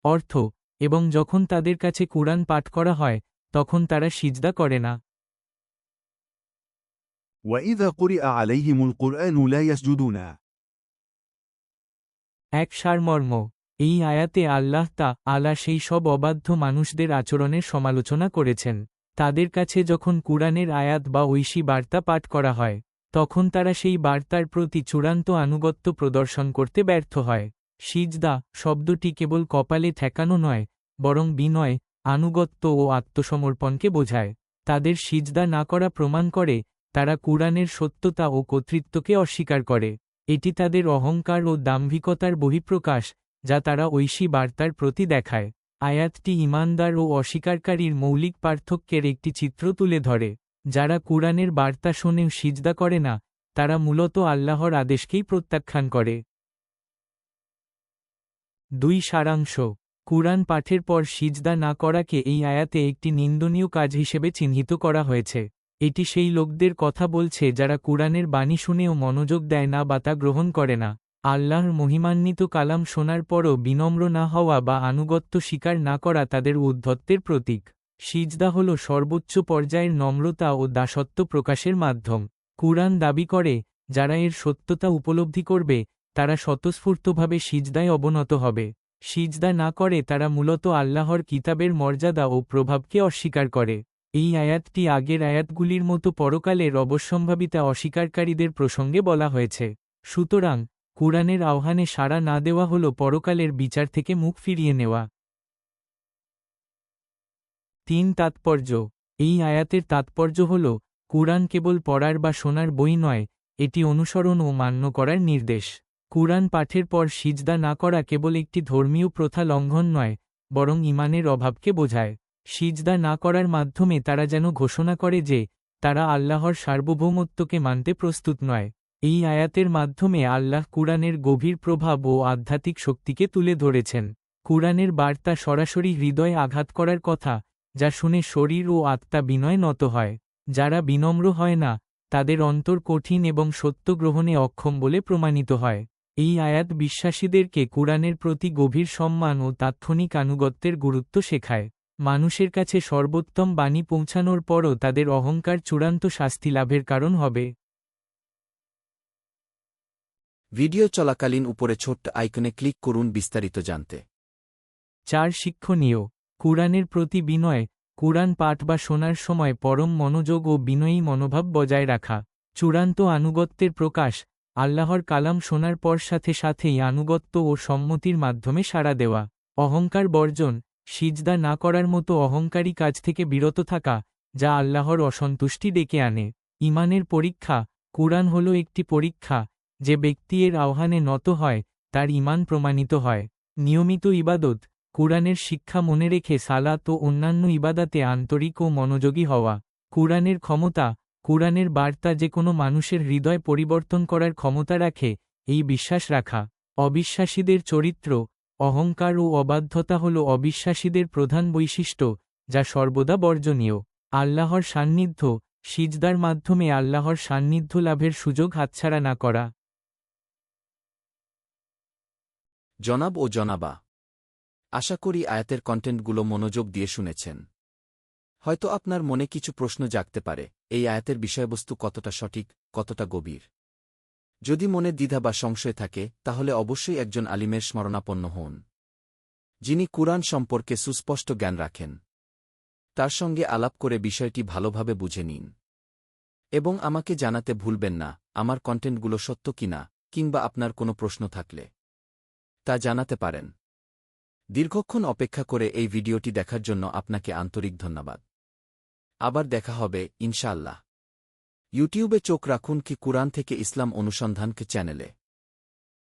অর্থ, এবং যখন তাদের কাছে কুরআন পাঠ করা হয় তখন তারা সিজদা করে না। وإذا قرئ عليهم القرآن لا يسجدون। এক সারমর্ম, এই আয়াতে আল্লাহ তাআলা সেই সব অবাধ্য মানুষদের আচরণের সমালোচনা করেছেন। তাদের কাছে যখন কুরআনের আয়াত বা ঐশী বার্তা পাঠ করা হয় তখন তারা সেই বার্তার প্রতি চূড়ান্ত আনুগত্য প্রদর্শন করতে ব্যর্থ হয়। সিজদা শব্দটি কেবল কপালে ঠেকানো নয়, বরং বিনয়, আনুগত্য ও আত্মসমর্পণকে বোঝায়। তাদের সিজদা না করা প্রমাণ করে তারা কুরআনের সত্যতা ও কর্তৃত্বকে অস্বীকার করে। এটি তাদের অহংকার ও দাম্ভিকতার বহিঃপ্রকাশ, যা তারা ঐশী বার্তার প্রতি দেখায়। আয়াতটি ঈমানদার ও অস্বীকারীর মৌলিক পার্থক্যের একটি চিত্র তুলে ধরে। যারা কুরআনের বার্তা শোনেও সিজদা করে না, তারা মূলত আল্লাহর আদেশকেই প্রত্যাখ্যান করে। ২ সারাংশ। কুরআন পাঠের পর সিজদা না করাকে এই আয়াতে একটি নিন্দনীয় কাজ হিসেবে চিহ্নিত করা হয়েছে। এটি সেই লোকদের কথা বলছে যারা কুরআনের বাণী শুনেও মনোযোগ দেয় না বা তা গ্রহণ করে না। আল্লাহর মহিমান্বিত কালাম শোনার পরও বিনম্র না হওয়া বা আনুগত্য স্বীকার না করা তাদের ঔদ্ধত্যের প্রতীক। সিজদা হল সর্বোচ্চ পর্যায়ের নম্রতা ও দাসত্ব প্রকাশের মাধ্যম। কুরআন দাবি করে, যারা এর সত্যতা উপলব্ধি করবে তারা স্বতঃস্ফূর্তভাবে সিজদায় অবনত হবে। সিজদা না করে তারা মূলত আল্লাহর কিতাবের মর্যাদা ও প্রভাবকে অস্বীকার করে। এই আয়াতটি আগের আয়াতগুলির মতো পরকালের অবশ্যম্ভাবিতা অস্বীকারীদের প্রসঙ্গে বলা হয়েছে। সুতরাং কুরআনের আহ্বানে সাড়া না দেওয়া হল পরকালের বিচার থেকে মুখ ফিরিয়ে নেওয়া। ৩ তাৎপর্য। এই আয়াতের তাৎপর্য হল, কুরআন কেবল পড়ার বা শোনার বই নয়, এটি অনুসরণ ও মান্য করার নির্দেশ। কুরআন পাঠের পর সিজদা না করা কেবল একটি ধর্মীয় প্রথা লঙ্ঘন নয়, বরং ঈমানের অভাবকে বোঝায়। সিজদা না করার মাধ্যমে তারা যেন ঘোষণা করে যে তারা আল্লাহর সার্বভৌমত্বকে মানতে প্রস্তুত নয়। এই আয়াতের মাধ্যমে আল্লাহ কুরআনের গভীর প্রভাব ও আধ্যাত্মিক শক্তিকে তুলে ধরেছেন। কুরআনের বার্তা সরাসরি হৃদয়ে আঘাত করার কথা, যা শুনে শরীর ও আত্মা বিনয়ে নত হয়। যারা বিনম্র হয় না, তাদের অন্তর কঠিন এবং সত্য গ্রহণে অক্ষম বলে প্রমাণিত হয়। এই আয়াত বিশ্বাসীদেরকে কুরআনের প্রতি গভীর সম্মান ও তাৎক্ষণিক আনুগত্যের গুরুত্ব শেখায়। মানুষের কাছে সর্বোত্তম বাণী পৌঁছানোর পরও তাদের অহংকার চূড়ান্ত শাস্তি লাভের কারণ হবে। ভিডিও চলাকালীন উপরে ছোট্ট আইকনে ক্লিক করুন বিস্তারিত জানতে। ৪ শিক্ষণীয়। কুরআনের প্রতি বিনয়। কুরআন পাঠ বা শোনার সময় পরম মনোযোগ ও বিনয়ী মনোভাব বজায় রাখা চূড়ান্ত আনুগত্যের প্রকাশ। আল্লাহর কালাম শোনার পর সাথে সাথেই আনুগত্য ও সম্মতির মাধ্যমে সাড়া দেওয়া। অহংকার বর্জন। সিজদা না করার মতো অহংকারী কাজ থেকে বিরত থাকা, যা আল্লাহর অসন্তুষ্টি ডেকে আনে। ঈমানের পরীক্ষা। কুরআন হল একটি পরীক্ষা। যে ব্যক্তি এর আহ্বানে নত হয় তার ঈমান প্রমাণিত হয়। নিয়মিত ইবাদত। কুরআনের শিক্ষা মনে রেখে সালাত ও অন্যান্য ইবাদাতে আন্তরিক ও মনোযোগী হওয়া। কুরআনের ক্ষমতা। কুরআনের বার্তা যে কোনো মানুষের হৃদয় পরিবর্তন করার ক্ষমতা রাখে, এই বিশ্বাস রাখা। অবিশ্বাসীদের চরিত্র। অহংকার ও অবাধ্যতা হল অবিশ্বাসীদের প্রধান বৈশিষ্ট্য, যা সর্বদা বর্জনীয়। আল্লাহর সান্নিধ্য। সিজদার মাধ্যমে আল্লাহর সান্নিধ্য লাভের সুযোগ হাতছাড়া না করা। জনাব ও জনাবা, আশা করি আয়াতের কন্টেন্টগুলো মনোযোগ দিয়ে শুনেছেন। হয়তো আপনার মনে কিছু প্রশ্ন জাগতে পারে, এই আয়াতের বিষয়বস্তু কতটা সঠিক, কতটা গভীর। যদি মনে দ্বিধা বা সংশয় থাকে, তাহলে অবশ্যই একজন আলিমের স্মরণাপন্ন হন, যিনি কুরআন সম্পর্কে সুস্পষ্ট জ্ঞান রাখেন। তার সঙ্গে আলাপ করে বিষয়টি ভালোভাবে বুঝে নিন এবং আমাকে জানাতে ভুলবেন না আমার কন্টেন্টগুলো সত্য কিনা, কিংবা আপনার কোনো প্রশ্ন থাকলে তা জানাতে পারেন। দীর্ঘক্ষণ অপেক্ষা করে এই ভিডিওটি দেখার জন্য আপনাকে আন্তরিক ধন্যবাদ। আবার দেখা হবে ইনশাআল্লাহ। ইউটিউবে চোখ রাখুন কি কুরআন থেকে ইসলাম অনুসন্ধানকে চ্যানেলে।